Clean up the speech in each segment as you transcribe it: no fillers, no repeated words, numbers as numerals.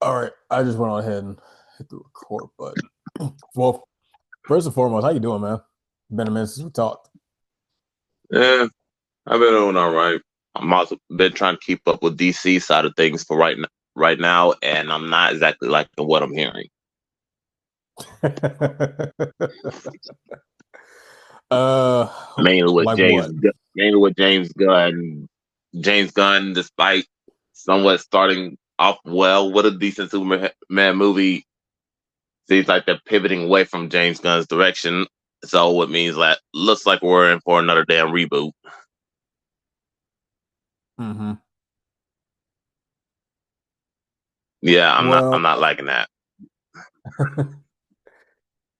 All right, I just went on ahead and hit the record button. Well, first and foremost, how you doing, man? Been a minute since we talked. Yeah, I've been doing all right. I'm also been trying to keep up with DC side of things for right now, and I'm not exactly liking what I'm hearing. uh, Mainly with like what? Mainly with James Gunn. James Gunn, despite somewhat starting off well with a decent Superman movie, seems like they're pivoting away from James Gunn's direction. So it means that looks like we're in for another damn reboot. Mm-hmm. Yeah, I'm Well, not liking that.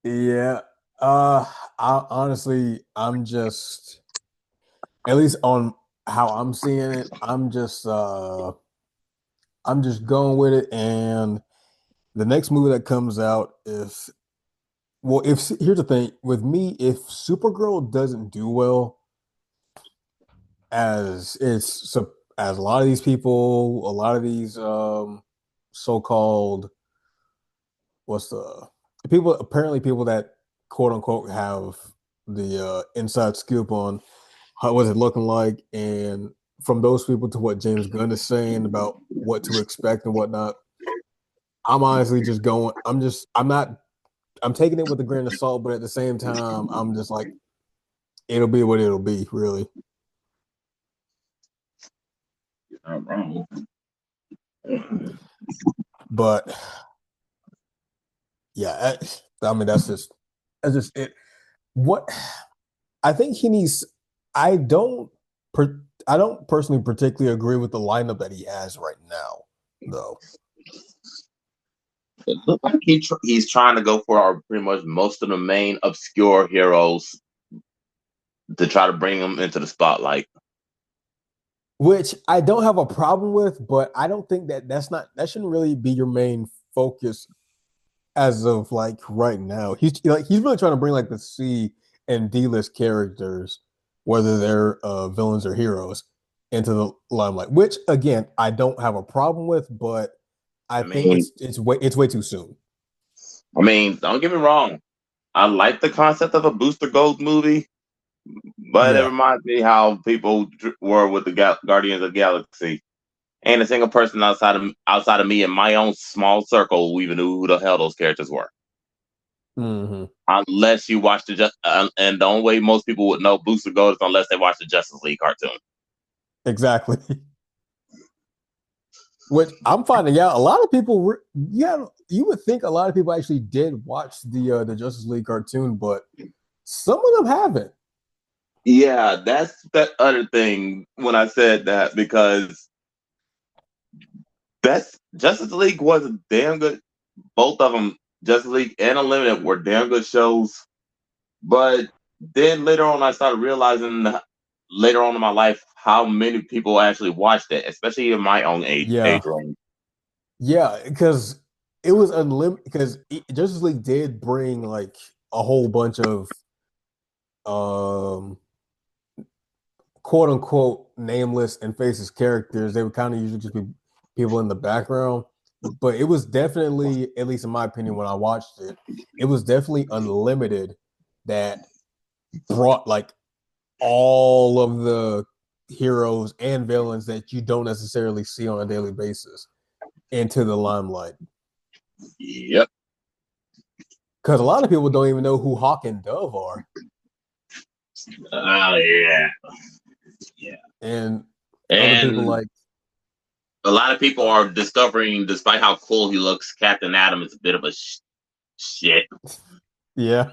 yeah. Uh, I'm just at least on how I'm seeing it. I'm just going with it, and the next movie that comes out, if well, if here's the thing with me, if Supergirl doesn't do well, as it's so as a lot of these people, a lot of these so-called what's the people apparently people that quote unquote have the inside scoop on how was it looking like, and from those people to what James Gunn is saying about what to expect and whatnot, I'm honestly just going. I'm not. I'm taking it with a grain of salt, but at the same time, I'm just like, it'll be what it'll be, really. You're not wrong. But yeah, I mean, that's just it. What I think he needs. I don't. I don't personally particularly agree with the lineup that he has right now, though. It looks like he's trying to go for pretty much most of the main obscure heroes to try to bring them into the spotlight. Which I don't have a problem with, but I don't think that shouldn't really be your main focus as of like right now. He's really trying to bring like the C and D list characters, whether they're villains or heroes, into the limelight. Which again, I don't have a problem with, but I I think mean, it's way too soon. don't get me wrong. I like the concept of a Booster Gold movie, but it Yeah, reminds me how people were with the Guardians of the Galaxy. Ain't a single person outside of me in my own small circle who even knew who the hell those characters were. hmm Unless you watch and the only way most people would know Booster Gold is unless they watch the Justice League cartoon. exactly. Which I'm finding out a lot of people. Yeah, you would think a lot of people actually did watch the Justice League cartoon, but some of them haven't. Yeah, that's that other thing when I said that because that's Justice League was a damn good. Both of them, Justice League and Unlimited, were damn good shows. But then later on, I started realizing later on in my life how many people actually watched it, especially in my own Yeah, age range. yeah, because it was unlimited. Because Justice League did bring like a whole bunch of um quote unquote nameless and faceless characters. They would kind of usually just be people in the background. But it was definitely, at least in my opinion, when I watched it, it was definitely unlimited that brought like all of the heroes and villains that you don't necessarily see on a daily basis into the limelight. Yep. Because a lot of people don't even know who Hawk and Dove are. Oh yeah. Yeah. And other people And like, a lot of people uh, are discovering, despite how cool he looks, Captain Atom is a bit of a shit. yeah,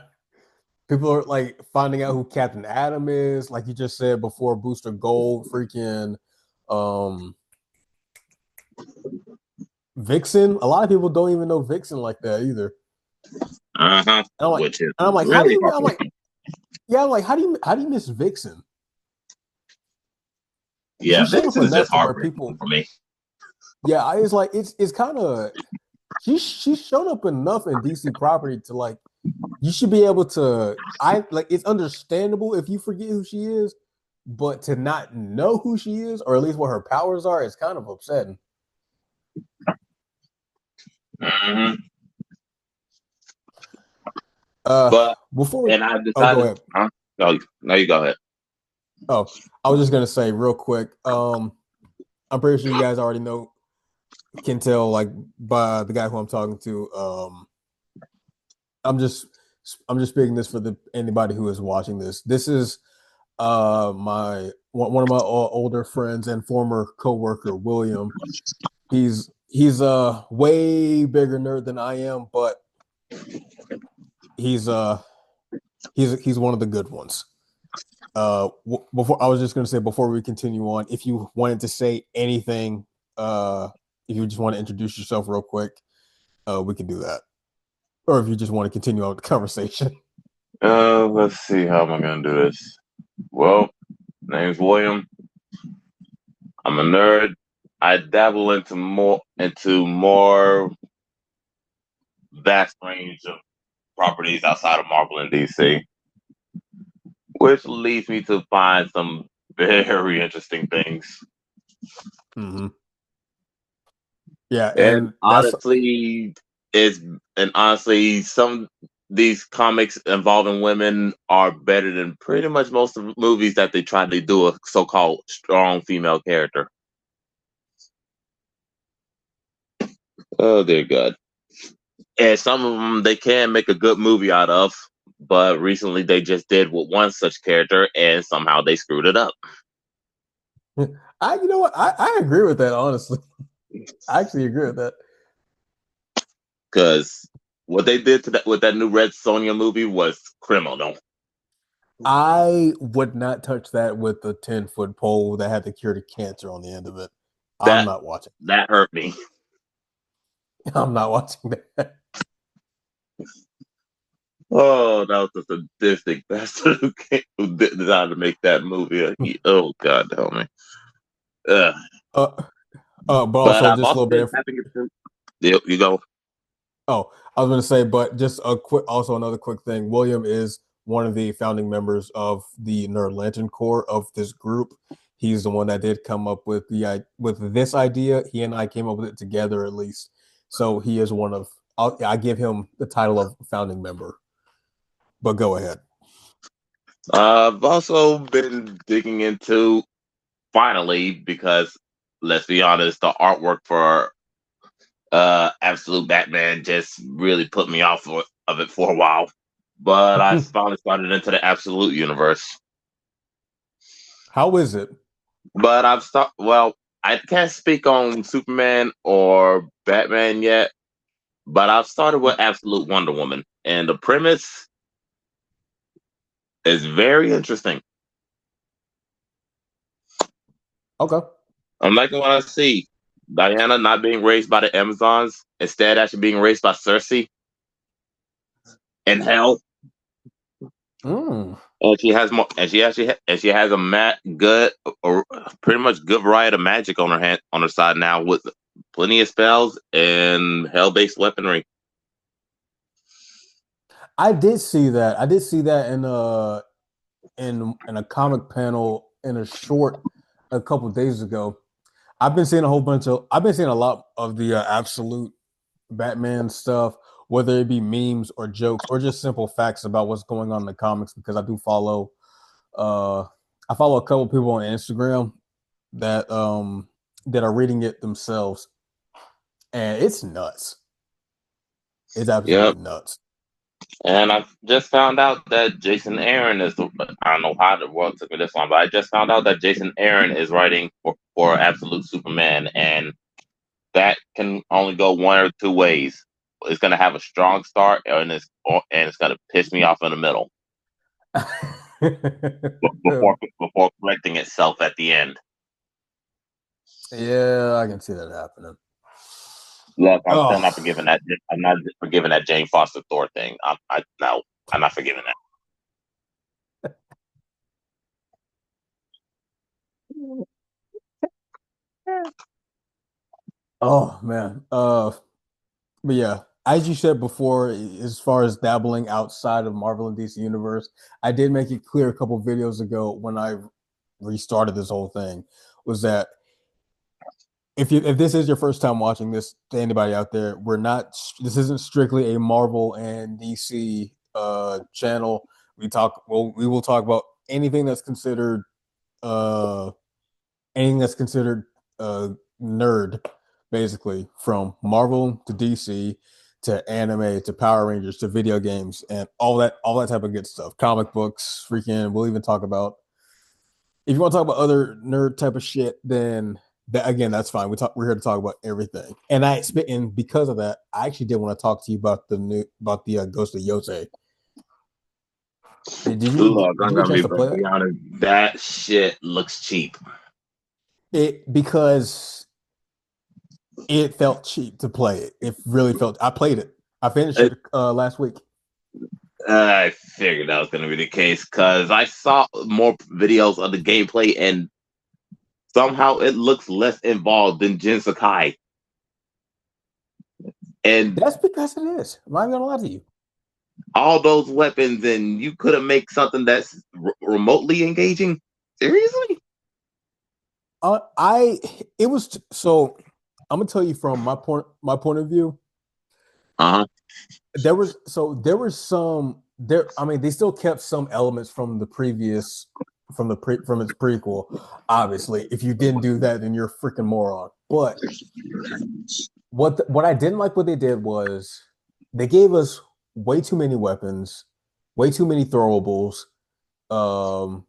people are like finding out who Captain Atom is. Like you just said before, Booster Gold, freaking um, Vixen. A lot of people don't even know Vixen like that either. Uh huh. And I'm like, Which is and I'm like, how do really you? I'm like, heartbreaking. yeah, I'm like, how do you miss Vixen? Yeah, She showed up Vixen is enough just to where heartbreaking people, for me. yeah, I was like, it's kind of she showed up enough in DC property to like you should be able to. I like it's understandable if you forget who she is, but to not know who she is or at least what her powers are is kind of upsetting. Hmm. Uh, But before we, and I oh, go decided, ahead. huh? No, no, you go ahead. Oh, I was just gonna say real quick. I'm pretty sure you guys already know, can tell like by the guy who I'm talking to. I'm just, I'm just speaking this for the anybody who is watching this. This is my one of my older friends and former coworker, William. He's a way bigger nerd than I am, but he's uh he's one of the good ones. Before I was just going to say before we continue on, if you wanted to say anything, if you just want to introduce yourself real quick, we can do that. Or if you just want to continue on with the conversation. Let's see, how am I gonna do this? Well, name's William. I'm a nerd. I dabble into more vast range of properties outside of Marvel and DC, which leads me to find some very interesting things. Mm-hmm. Yeah, And and that's is honestly, some these comics involving women are better than pretty much most of the movies that they try to do a so-called strong female character. Oh dear God! And some of them they can make a good movie out of, but recently they just did with one such character, and somehow they screwed it up. I you know what I agree with that honestly. I actually agree with that. Because what they did to that with that new Red Sonja movie was criminal. I would not touch that with the 10-foot pole that had the cure to cancer on the end of it. I'm That not watching. that hurt me. I'm not watching that. Oh, that was the sadistic bastard who decided to make that movie. Oh God, help me. Ugh. Uh, but But also I've just a also little bit been of having it. Yep, you go. oh, I was going to say, but just a quick, also another quick thing. William is one of the founding members of the Nerd Lantern Corps of this group. He's the one that did come up with with this idea. He and I came up with it together, at least. So he is one of. I give him the title of founding member. But go ahead. I've also been digging into finally because let's be honest, the artwork for Absolute Batman just really put me off of it for a while. But I finally started into the Absolute universe. How is it? But I've stopped. Well, I can't speak on Superman or Batman yet, but I've started with Absolute Wonder Woman, and the premise is very interesting. Okay. I'm liking what I see. Diana not being raised by the Amazons, instead actually being raised by Cersei in hell, Mm. and she has more, and she has a good, or pretty much good variety of magic on her hand on her side now with plenty of spells and hell based weaponry. I did see that. I did see that in a comic panel in a short a couple days ago. I've been seeing a lot of the absolute Batman stuff, whether it be memes or jokes or just simple facts about what's going on in the comics. Because uh, I follow a couple people on Instagram that that are reading it themselves, and it's nuts. It's Yep. absolutely nuts. And I just found out that Jason Aaron is the. I don't know how the world took me this long, but I just found out that Jason Aaron is writing for Absolute Superman, and that can only go one or two ways. It's going to have a strong start, and it's going to piss me off in the middle before correcting itself at the end. Yeah, I can see that happening. Look, I'm still Oh, not forgiving that. I'm not forgiving that Jane Foster Thor thing. No, I'm not forgiving that. oh man. But yeah, as you said before, as far as dabbling outside of Marvel and DC universe, I did make it clear a couple videos ago when I restarted this whole thing was that if this is your first time watching this, to anybody out there, we're not. This isn't strictly a Marvel and DC channel. We will talk about anything that's considered uh anything that's considered nerd, basically, from Marvel to DC to anime to Power Rangers to video games and all that type of good stuff. Comic books, freaking. We'll even talk about if you want to talk about other nerd type of shit, then that again, that's fine. We're here to talk about everything. And because of that, I actually did want to talk to you about the Ghost of Yotei. Look, Did I'm you get a gonna chance to play be that? honest. That shit looks cheap. It because it felt cheap to play it. It really felt. I played it. I finished It, it last week. I figured that was gonna be the case because I saw more videos of the gameplay and somehow it looks less involved than Jin Sakai. And That's because it is. I'm not gonna lie to you. all those weapons, and you couldn't make something that's remotely engaging. Seriously? I it was so. I'm gonna tell you from my point of view. Uh huh. There was some there. I mean, they still kept some elements from the previous from its prequel. Obviously, if you didn't do that, then you're a freaking moron. But what I didn't like what they did was they gave us way too many weapons, way too many throwables, um,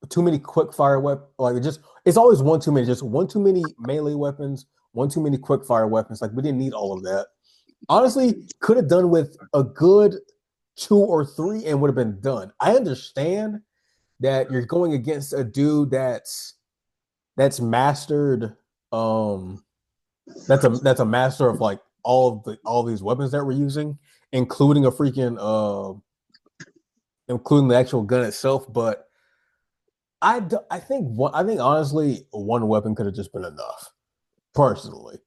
too many quick fire weapons. Like it's always one too many. Just one too many melee weapons, one too many quick fire weapons. Like we didn't need all of that. Honestly, could have done with a good two or three and would have been done. I understand that you're going against a dude that's mastered um that's a master of like all these weapons that we're using, including a freaking including the actual gun itself. But I think honestly one weapon could have just been enough, personally.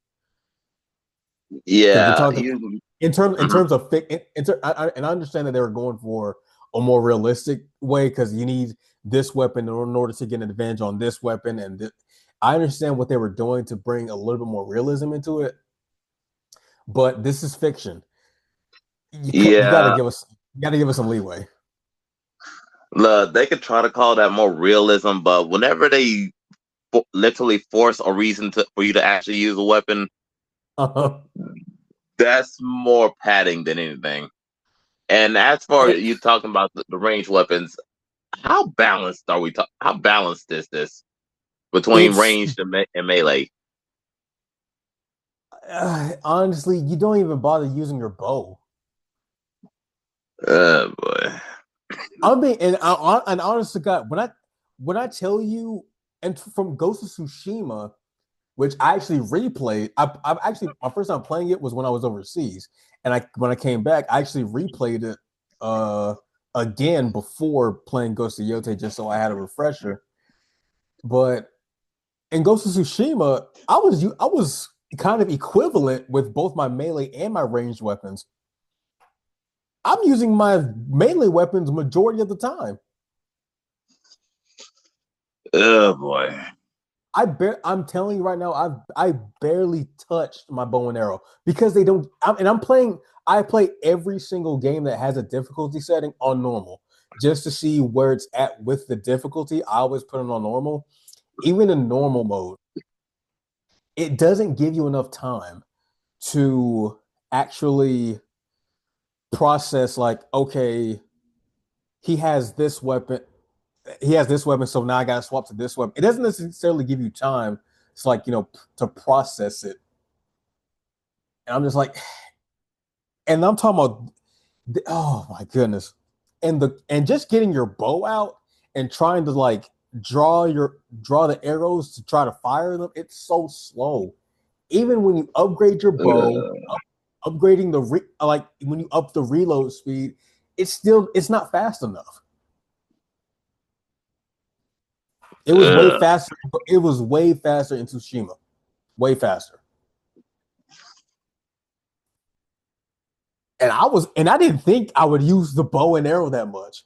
Because we're Yeah. talking in Mhm. terms of and I understand that they were going for a more realistic way because you need this weapon in order to get an advantage on this weapon, and I understand what they were doing to bring a little bit more realism into it. But this is fiction. You got to Yeah. give us some leeway. Look, they could try to call that more realism, but whenever they literally force a reason for you to actually use a weapon, Uh-huh. that's more padding than anything. And as for It, you talking about the range weapons, how balanced are we? How balanced is this between it's ranged and melee? honestly, you don't even bother using your bow. Oh boy. I mean, and honest to God, when I tell you, and from Ghost of Tsushima, which I actually replayed, I've actually my first time playing it was when I was overseas, and when I came back, I actually replayed it again before playing Ghost of Yotei, just so I had a refresher. But in Ghost of Tsushima, I was kind of equivalent with both my melee and my ranged weapons. I'm using my melee weapons majority of the time. Oh boy. I'm telling you right now, I barely touched my bow and arrow because they don't. I'm playing. I play every single game that has a difficulty setting on normal just to see where it's at with the difficulty. I always put it on normal. Even in normal mode, it doesn't give you enough time to actually process. Like, okay, he has this weapon. He has this weapon, so now I got to swap to this weapon. It doesn't necessarily give you time. It's like to process it. And I'm just like, and I'm talking about, oh my goodness, and just getting your bow out and trying to like draw the arrows to try to fire them. It's so slow. Even when you upgrade your bow, Uh, upgrading like when you up the reload speed, it's not fast enough. It was way uh, faster. It was way faster in Tsushima, way faster. And I didn't think I would use the bow and arrow that much.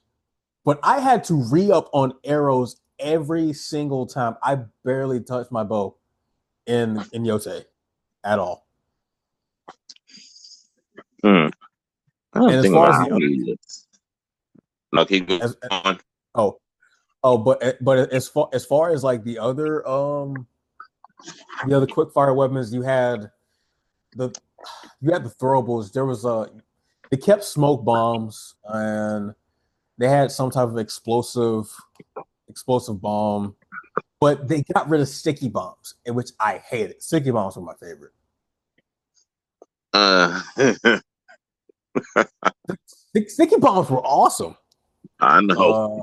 But I had to re up on arrows every single time. I barely touched my bow. in Yotei at all. Hmm. I don't And as think far as about the other, it. No, keep as going. oh but as far as like the other quick fire weapons, the you had the throwables. There was they kept smoke bombs and they had some type of explosive bomb, but they got rid of sticky bombs, in which I hated. Sticky bombs were my favorite. Uh, Sticky bombs were awesome. I know.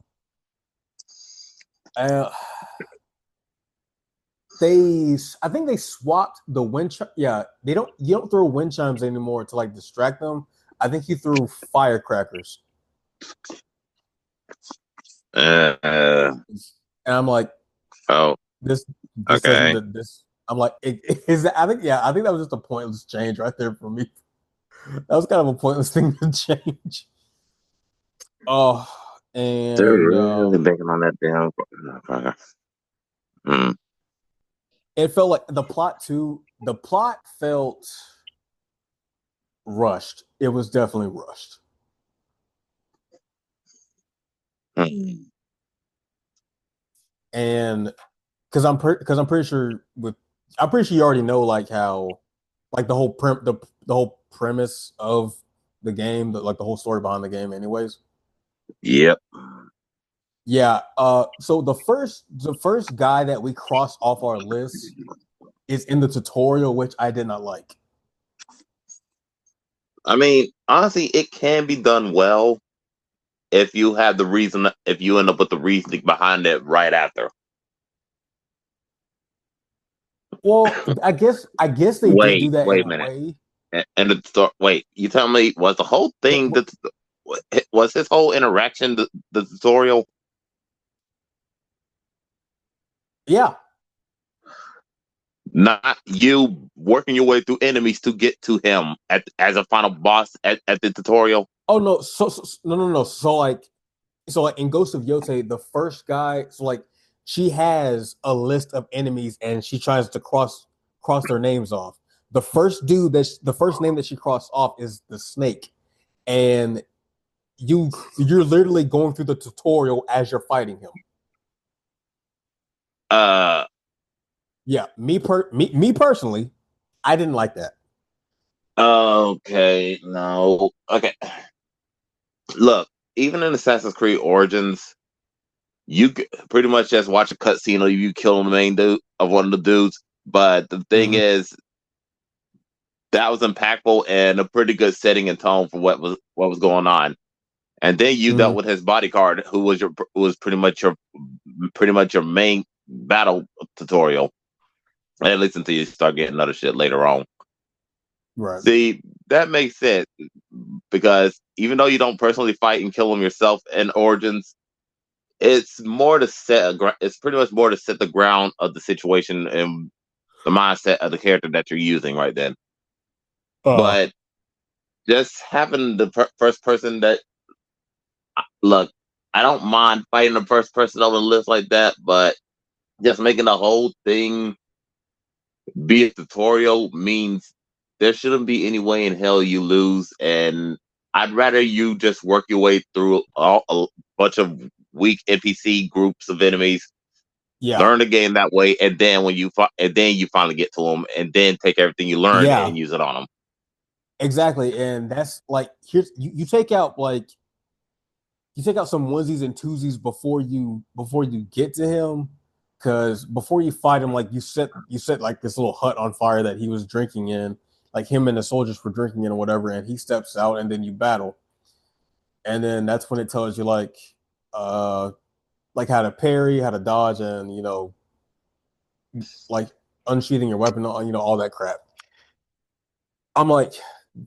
Uh, uh, I think they swapped the wind. Yeah, they don't. You don't throw wind chimes anymore to like distract them. I think he threw firecrackers, Uh, and I'm like, oh, this isn't okay. the this. I'm like, I think that was just a pointless change right there for me. That was kind of a pointless thing to change. Oh, They're and really banking on that damn. Okay. Hmm. it felt like the plot too. The plot felt rushed. It was definitely rushed, Hmm. and because I'm pretty sure you already know like how like the whole premise of the game, like the whole story behind the game, anyways. Yep. Yeah. So the first guy that we crossed off our list is in the tutorial, which I did not like. I mean, honestly, it can be done well if you have the reason. If you end up with the reasoning behind it right after. Well, I guess they did do that in Wait a a minute. way. And wait, you tell me, was the whole But, thing but that was his whole interaction the tutorial? yeah. Not you working your way through enemies to get to him as a final boss at the tutorial. Oh no. No. So like in Ghost of Yotei, the first guy. So like she has a list of enemies and she tries to cross their names off. The first name that she crossed off is the snake, and you're literally going through the tutorial as you're fighting him. Uh, Yeah, me personally, I didn't like that. okay, no, okay. Look, even in Assassin's Creed Origins, pretty much just watch a cutscene of you killing the main dude of one of the dudes. But the thing Mm-hmm. is, that was impactful and a pretty good setting and tone for what was going on. And then you dealt Mm-hmm. with his bodyguard, who was pretty much your main battle tutorial. At least until you start getting other shit later on. Right. See, that makes sense because even though you don't personally fight and kill him yourself in Origins, it's pretty much more to set the ground of the situation and the mindset of the character that you're using right then. Uh. But just having the first person that look, I don't mind fighting the first person on the list like that, but just making the whole thing be a tutorial means there shouldn't be any way in hell you lose. And I'd rather you just work your way through a bunch of weak NPC groups of enemies, Yeah. learn the game that way, and then and then you finally get to them, and then take everything you learned Yeah. and use it on them. Exactly. And that's like here's you take out like you take out some onesies and twosies before you get to him, because before you fight him, like you set like this little hut on fire that he was drinking in, like him and the soldiers were drinking in or whatever, and he steps out and then you battle, and then that's when it tells you uh like how to parry, how to dodge, and like unsheathing your weapon, all that crap. I'm like,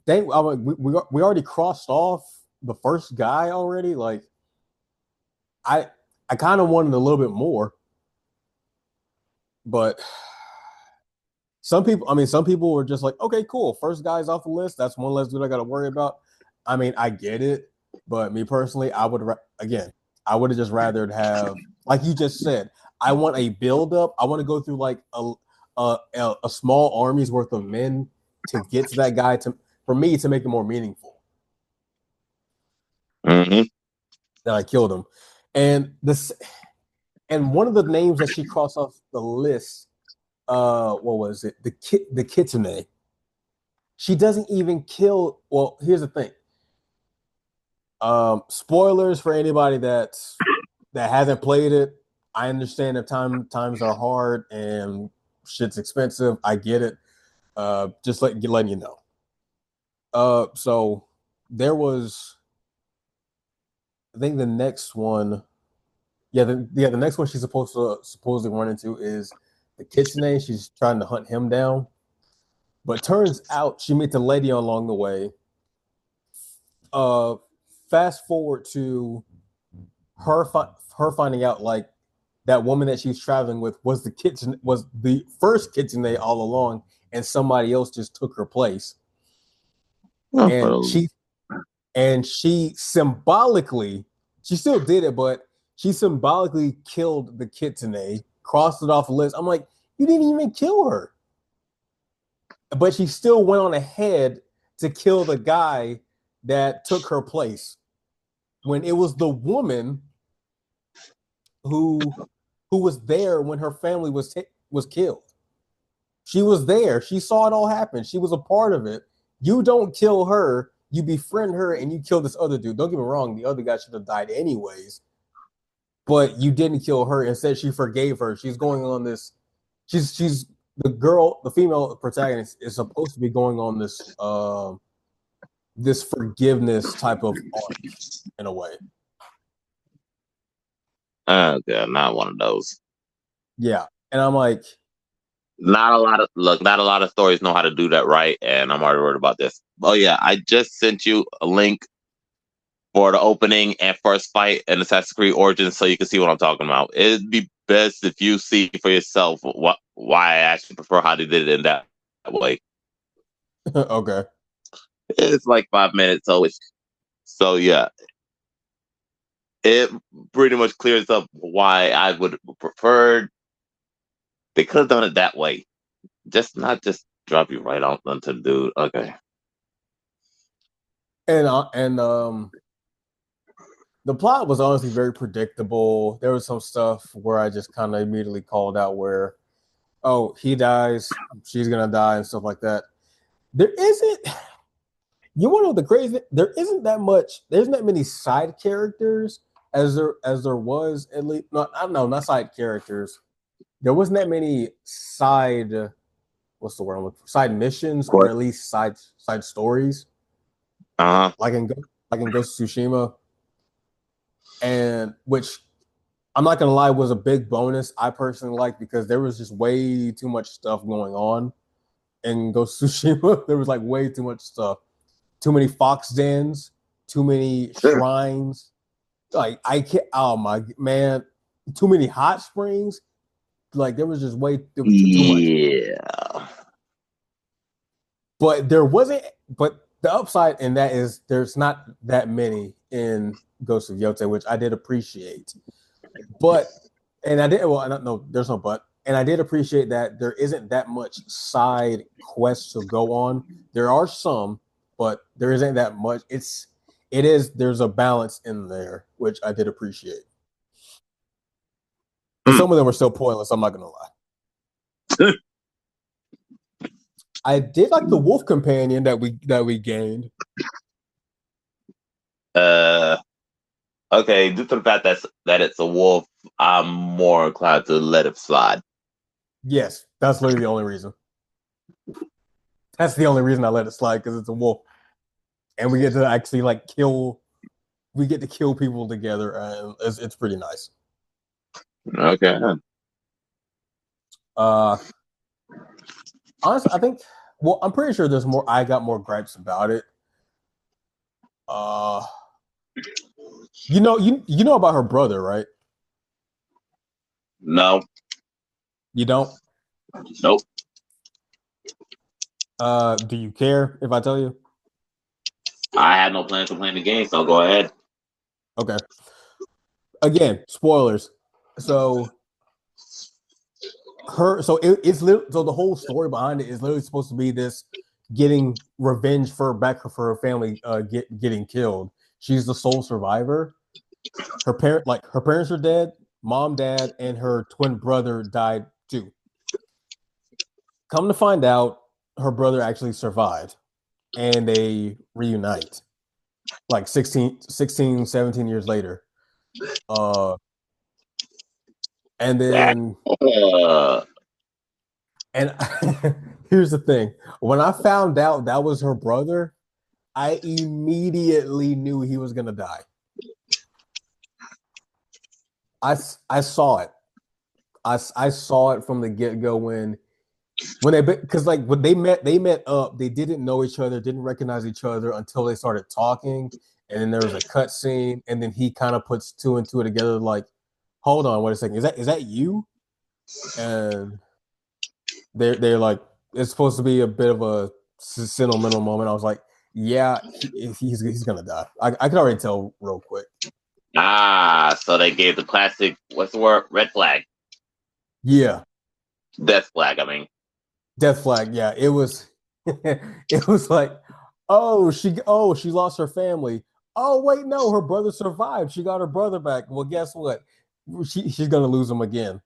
I'm like, we already crossed off the first guy already. Like, I I kind of wanted a little bit more, but some people were just like, okay, cool, first guy's off the list. That's one less dude I got to worry about. I mean, I get it, but me personally, again, I would have just rather have, like you just said, I want a build up. I want to go through like a small army's worth of men to get to that guy to for me to make it more meaningful. Mm-hmm. That I killed him, and this and one of the names that she crossed off the list, what was it? The Kitsune. She doesn't even kill. Well, here's the thing. Spoilers for anybody that hasn't played it. I understand if times are hard and shit's expensive. I get it. Just letting you know. So there was, I think the next one, the next one she's supposed to supposedly run into is the Kitsune. She's trying to hunt him down, but turns out she meets a lady along the way. Uh, Fast forward to her finding out like that woman that she's traveling with was the first Kitsune all along, and somebody else just took her place. And she symbolically, she still did it, but she symbolically killed the Kitsune, crossed it off the list. I'm like, you didn't even kill her, but she still went on ahead to kill the guy that took her place when it was the woman who was there when her family was killed. She was there. She saw it all happen. She was a part of it. You don't kill her. You befriend her and you kill this other dude. Don't get me wrong. The other guy should have died anyways. But you didn't kill her. Instead, she forgave her. She's going on this. She's the female protagonist is supposed to be going on this forgiveness type of arc in a way. Yeah, not one of those. Yeah. And I'm like, Not a lot of look. Not a lot of stories know how to do that right, and I'm already worried about this. Oh yeah, I just sent you a link for the opening and first fight in Assassin's Creed Origins, so you can see what I'm talking about. It'd be best if you see for yourself why I actually prefer how they did it in that way. okay. It's like 5 minutes, so yeah, it pretty much clears up why I would prefer. They could have done it that way, just not just drop you right out onto the dude. Okay. And the plot was honestly very predictable. There was some stuff where I just kind of immediately called out where, oh, he dies, she's gonna die, and stuff like that. There isn't. You want to know the crazy? There isn't that much. There's not many side characters as there was at least. No, I don't know, not side characters. There wasn't that many side. What's the word I'm looking for? Side missions or What? at least side stories, Uh huh. like in Ghost of Tsushima, and which I'm not gonna lie was a big bonus. I personally like because there was just way too much stuff going on in Ghost of Tsushima. There was like way too much stuff, too many fox dens, too many shrines. Like I can't. Oh my man, too many hot springs. Like there was just way. There was too much. Yeah. But there wasn't. But the upside in that is there's not that many in Ghost of Yotei, which I did appreciate. But and I did well. I don't know. There's no but. And I did appreciate that there isn't that much side quests to go on. There are some, but there isn't that much. There's a balance in there, which I did appreciate. And Hmm. some of them are still pointless. I'm not gonna lie. I did like the wolf companion that we gained. uh. Okay. Due to the fact that it's a wolf, I'm more inclined to let it slide. Yes, that's literally the only reason. That's the only reason I let it slide because it's a wolf, and we get to actually like kill. We get to kill people together, and it's pretty nice. Okay. Uh, Honestly, I think. Well, I'm pretty sure there's more. I got more gripes about it. Uh, you know about her brother, right? No. You don't. Nope. Do you care if I tell you? I had no plans to play the game, so go ahead. Okay. Again, spoilers. So her. So so the whole story behind it is literally supposed to be this getting revenge for her family getting killed. She's the sole survivor. Her parents are dead. Mom, dad, and her twin brother died too. Come to find out, her brother actually survived, and they reunite like 17 years later. Uh, and That, then uh, and here's the thing: when I found out that was her brother, I immediately knew he was gonna die. I saw it. I saw it from the get go when they because like when they met up. They didn't know each other, didn't recognize each other until they started talking, and then there was a cut scene, and then he kind of puts two and two together. Like, hold on, wait a second, is that you? And they're like, it's supposed to be a bit of a sentimental moment. I was like, yeah, he's gonna die. I can already tell real quick. so they gave the classic, what's the word? Red flag. Yeah, Death flag, I mean. death flag. Yeah, it was. It was like, oh she lost her family. Oh wait, no, her brother survived. She got her brother back. Well, guess what? She's gonna lose him again.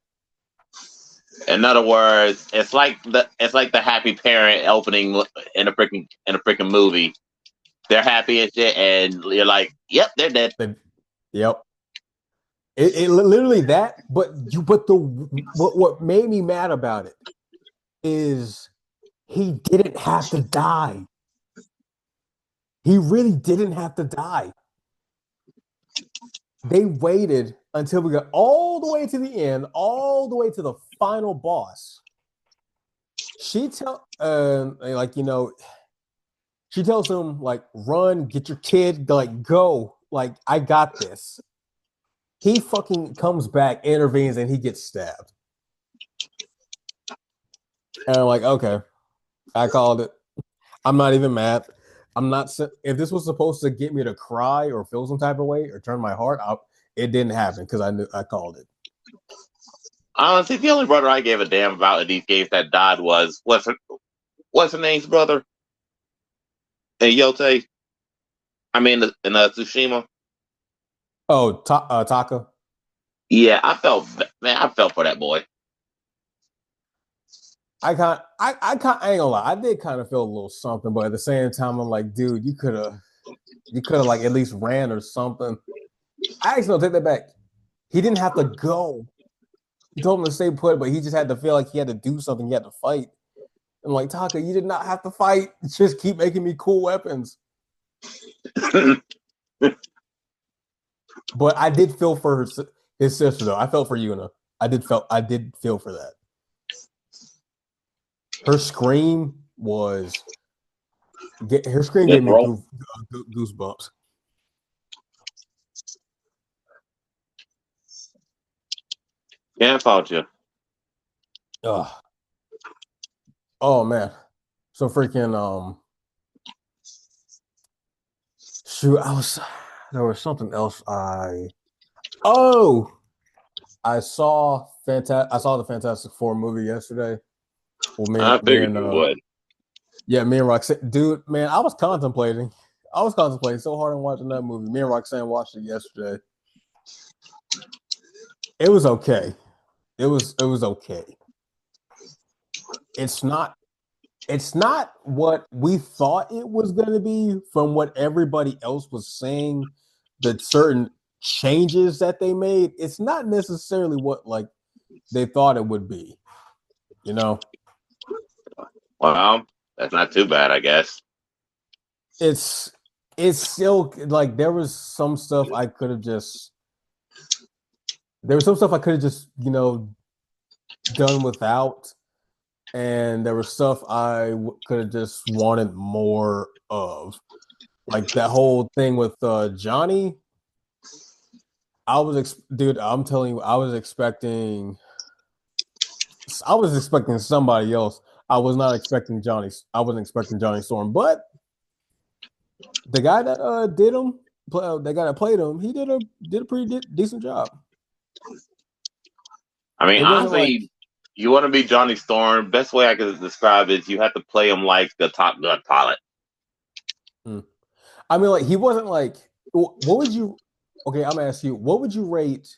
In other words, it's like the happy parent opening in a freaking movie. They're happy and shit, and you're like, yep, they're dead. Yep. It literally that, but what made me mad about it is he didn't have to die. He really didn't have to die. They waited until we got all the way to the end, all the way to the final boss. She tell like she tells him like run, get your kid, like go, like I got this. He fucking comes back, intervenes, and he gets stabbed. And I'm like, okay, I called it. I'm not even mad. I'm not. If this was supposed to get me to cry or feel some type of way or turn my heart out, it didn't happen because I knew I called it. Honestly, the only brother I gave a damn about in these games that died was what's her name's brother? And Yotei. I mean, in Tsushima. Oh, Taka. Yeah, I felt for that boy. I ain't gonna lie. I did kind of feel a little something, but at the same time, I'm like, dude, you could have like at least ran or something. I actually don't take that back. He didn't have to go. He told him to stay put, but he just had to feel like he had to do something. He had to fight. I'm like, Taka, you did not have to fight. Just keep making me cool weapons. But I did feel for his sister though. I felt for Yuna. I did feel for that. Her scream was her scream Just gave me roll. goosebumps. Can't fault you. Ugh. Oh man. So freaking shoot, there was something else oh I saw the Fantastic Four movie yesterday. Well, I me figured and you would. yeah, me and Roxanne, dude, man, I was contemplating so hard on watching that movie. Me and Roxanne watched it yesterday. It was okay. It was okay. It's not it's not what we thought it was going to be from what everybody else was saying. The certain changes that they made, it's not necessarily what like they thought it would be. You know, Well, that's not too bad, I guess. it's it's still like there was some stuff I could have just done without, and there was stuff could have just wanted more of, like that whole thing with Johnny. Dude, I'm telling you, I was expecting somebody else. I was not expecting Johnny. I wasn't expecting Johnny Storm, but the guy that the guy that played him, he did a pretty decent job. I mean, It wasn't like honestly, you want to be Johnny Storm. Best way I could describe it is you have to play him like the Top Gun pilot. Hmm. I mean, like he wasn't like. What would you? Okay, I'm gonna ask you. What would you rate?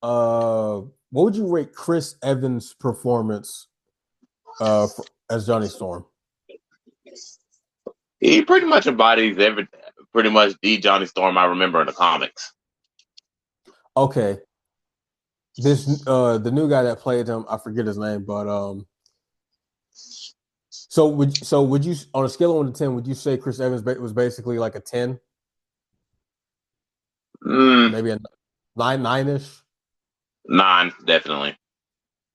What would you rate Chris Evans' performance as Johnny Storm? He pretty much embodies pretty much the Johnny Storm I remember in the comics. Okay, this the new guy that played him, I forget his name, but would you on a scale of 1 to 10, would you say Chris Evans was basically like a 10, Mm, maybe a nine ish? nine, definitely.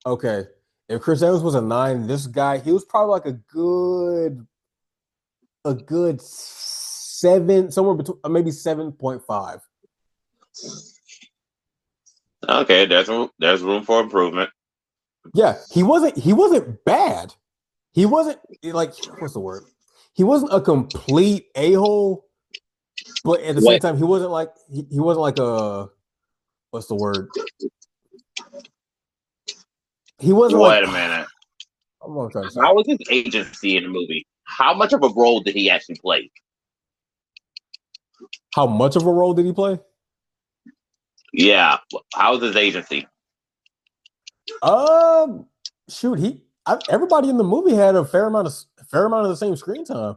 Okay, if Chris Evans was a nine, this guy he was probably like a good seven, somewhere between maybe 7.5. Okay, there's room for improvement. Yeah, he wasn't bad. He wasn't like what's the word? He wasn't a complete a hole, but at the same Wait, time, he wasn't like a what's the word? He wasn't like wait a minute. what am I trying to say? How was his agency in the movie? How much of a role did he actually play? How much of a role did he play? Yeah, how was his agency? Um, shoot, everybody in the movie had a fair amount of the same screen time.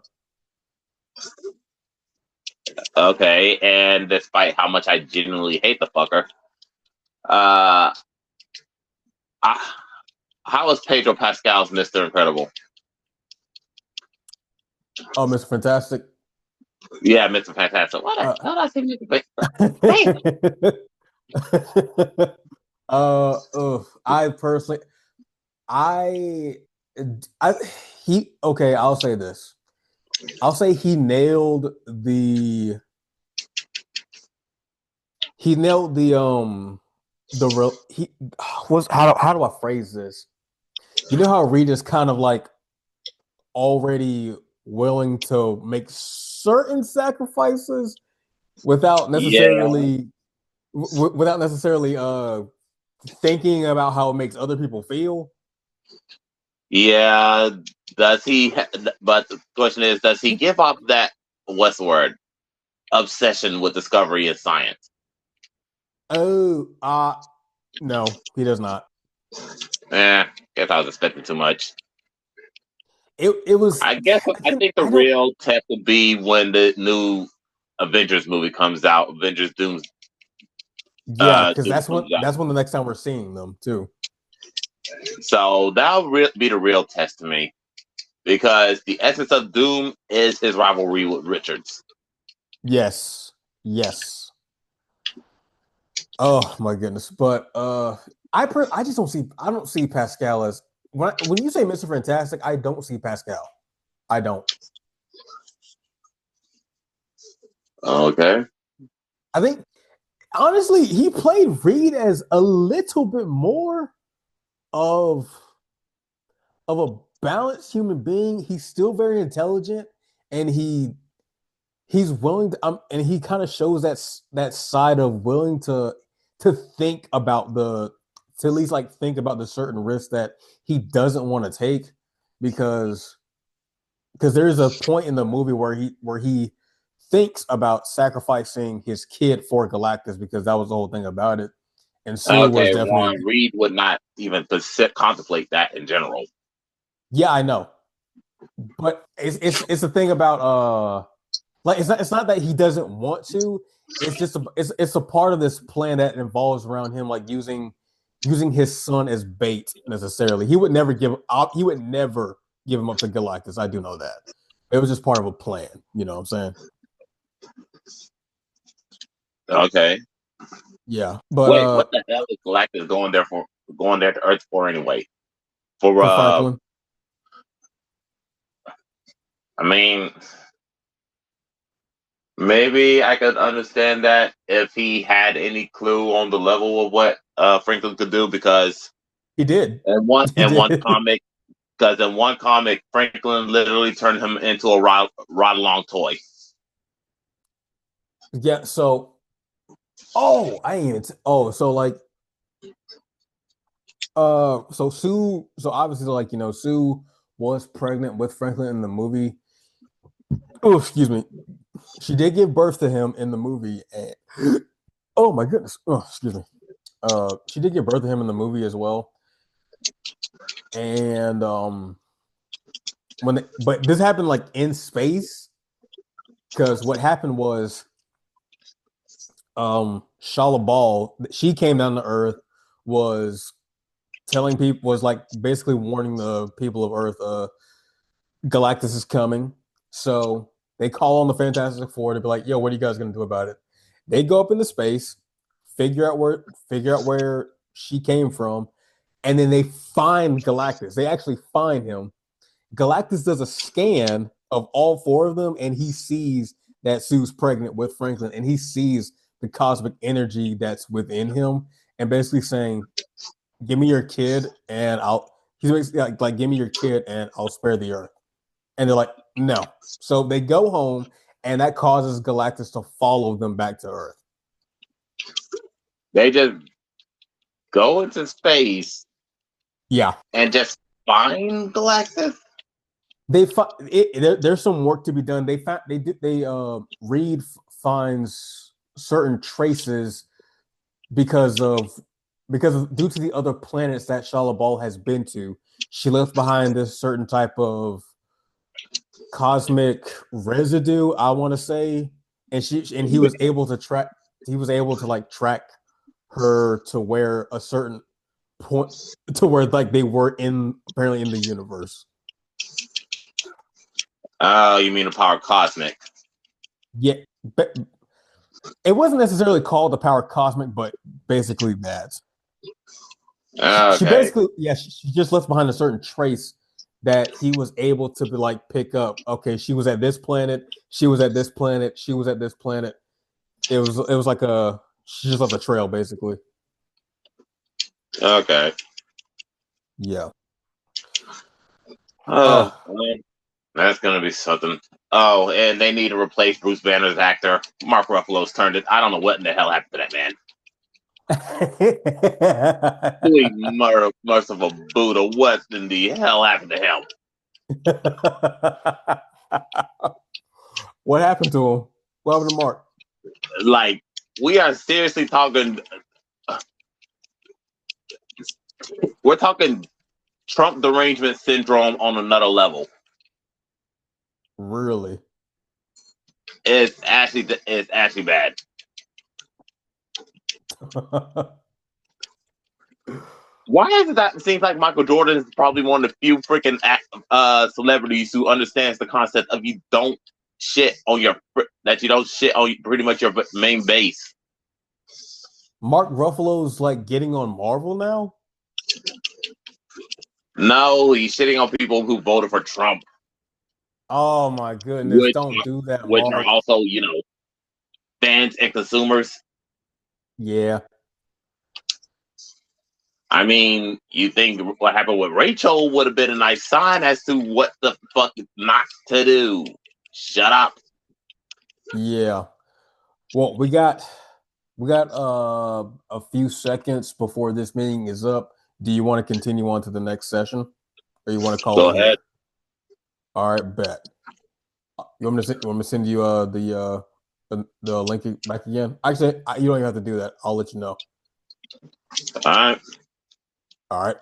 Okay, and despite how much I genuinely hate the fucker, uh, I, how was Pedro Pascal's Mr. Incredible? Oh, Mr. Fantastic. Yeah, Mr. Fantastic. What the Uh, hell did I say Mr. Fantastic? Damn. I personally, I, I, okay. I'll say this. I'll say he nailed the real he was how do I phrase this? You know how Reed is kind of like already willing to make certain sacrifices without Yeah, necessarily without necessarily thinking about how it makes other people feel. yeah. Does he? But the question is, does he give up that what's the word obsession with discovery and science? Oh, no, he does not. Guess I was expecting too much. It was I I can't think the I don't real test will be when the new Avengers movie comes out. Avengers yeah, because Doom that's when comes out. that's when the next time we're seeing them too. So that'll be the real test to me because the essence of Doom is his rivalry with Richards. Yes. Yes. Oh my goodness. But I just don't see Pascal as when you say Mr. Fantastic, I don't see Pascal. I don't. Okay. I think honestly, he played Reed as a little bit more of a balanced human being. He's still very intelligent and he's willing to and he kind of shows that side of willing to think about the to at least like think about the certain risks that he doesn't want to take because there's a point in the movie where he thinks about sacrificing his kid for Galactus because that was the whole thing about it. And Sue was Okay, definitely Ron Reed would not even contemplate that in general. yeah, I know. But it's the thing about like it's not that he doesn't want to. It's a part of this plan that involves around him like using his son as bait necessarily. He would never give him up to Galactus. I do know that. It was just part of a plan. You know what I'm saying? Okay. Yeah. But Wait, what the hell is Galactus going there to Earth for anyway? For for Franklin, I mean, maybe I could understand that if he had any clue on the level of what Franklin could do, because he did. in one He in one did. comic, because in one comic, Franklin literally turned him into a ride along toy. Yeah. So, oh, I ain't even. Oh, so like, So Sue, so obviously, like Sue was pregnant with Franklin in the movie. Oh, excuse me. She did give birth to him in the movie, and oh my goodness. Oh, excuse me. She did give birth to him in the movie as well, and but this happened like in space because what happened was Shala Ball, she came down to Earth, was telling people, was like basically warning the people of Earth, Galactus is coming. So they call on the Fantastic Four to be like, "Yo, what are you guys gonna do about it?" They go up into space, figure out where she came from, and then they find Galactus. They actually find him. Galactus does a scan of all four of them, and he sees that Sue's pregnant with Franklin, and he sees the cosmic energy that's within him, and basically saying, "Give me your kid, and I'll." He's basically like, "Give me your kid, and I'll spare the Earth." And they're like, "No." So they go home, and that causes Galactus to follow them back to Earth. They just go into space Yeah, and just find Galactus. there's some work to be done. Reed finds certain traces because of due to the other planets that Shala Ball has been to. She left behind this certain type of cosmic residue, I want to say, and he was able to track. He was able to like track her to where a certain point to where like they were in apparently in the universe. Oh, you mean the power cosmic? Yeah, but it wasn't necessarily called the power cosmic, but basically that. She Okay. basically, yeah, she just left behind a certain trace that he was able to be like pick up. Okay, she was at this planet. She was at this planet. She was at this planet. It was like a she just left a trail basically. Okay. Yeah. Oh, Uh well, that's gonna be something. Oh, and they need to replace Bruce Banner's actor. Mark Ruffalo's turned it. I don't know what in the hell happened to that man. Holy merciful Buddha, what in the hell happened to him? What happened to him? What happened to Mark? Like, we are seriously talking. We're talking Trump derangement syndrome on another level. Really? It's actually bad. Why is it that it seems like Michael Jordan is probably one of the few freaking celebrities who understands the concept of you don't shit on your that you don't shit on pretty much your main base. Mark Ruffalo's like getting on Marvel now? No, he's shitting on people who voted for Trump, Oh my goodness, which don't do that, which are Mark. also fans and consumers. Yeah. I mean, you think what happened with Rachel would have been a nice sign as to what the fuck not to do. Shut up. Yeah. Well, we got a few seconds before this meeting is up. Do you want to continue on to the next session, or you want to call Go it here? ahead. All right, bet. You want me to send you the link back again? Actually, you don't even have to do that. I'll let you know. All right. All right.